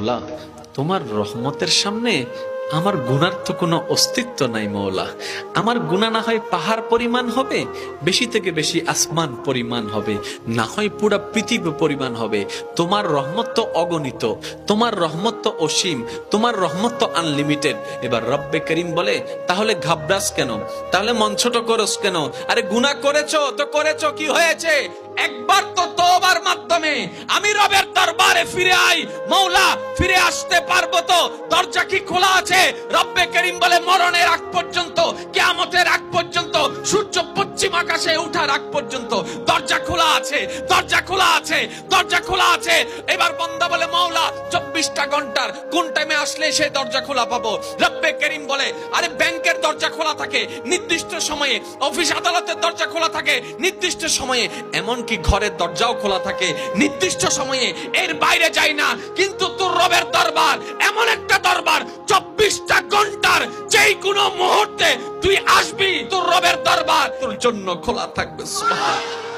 মৌলা, তোমার রহমতের সামনে আমার গুনার তো কোনো অস্তিত্ব নাই মৌলা। আমার গুনাহ না হয় পাহাড় পরিমাণ হবে, বেশি থেকে বেশি আসমান পরিমাণ হবে, না হয় পুরা পৃথিবী পরিমাণ হবে। তোমার রহমত তো অগণিত, তোমার রহমত তো অসীম, তোমার রহমত তো আনলিমিটেড। এবার রব্বে করিম বলে, তাহলে ঘাবড়াস কেন, তাহলে মন ছোট করস কেন? আরে গুনাহ করেছো তো করেছো, কি হয়েছে? একবার তো তওবার মাধ্যমে আমি রবের দরবারে ফিরে আই। মৌলা, ফিরে আসতে পারবো তো? দরজা কি খোলা আছে? রব্বে করিম বলে, মরণের আগ পর্যন্ত, কিয়ামতের আগ পর্যন্ত, সূর্য পশ্চিম আকাশে ওঠার আগ পর্যন্ত দরজা খোলা আছে, দরজা খোলা আছে, দরজা খোলা আছে। এবার বান্দা বলে, মৌলা 24টা ঘন্টার কোন টাইমে আসলে সেই দরজা খোলা পাবো? রব্বে করিম বলে, আরে ব্যাংকের দরজা খোলা থাকে নির্দিষ্ট সময়ে, অফিস আদালতের দরজা খোলা থাকে নির্দিষ্ট সময়ে, এমনকি ঘরের দরজাও খোলা থাকে নির্দিষ্ট সময়ে, এর বাইরে যাই না। কিন্তু তোর রবের দরবার এমন একটা দরবার, 24টা ঘন্টার যেই কোনো মুহূর্তে তুই আসবি, তোর রবের দরবার তোর জন্য খোলা থাকবে। সুবহানাল্লাহ।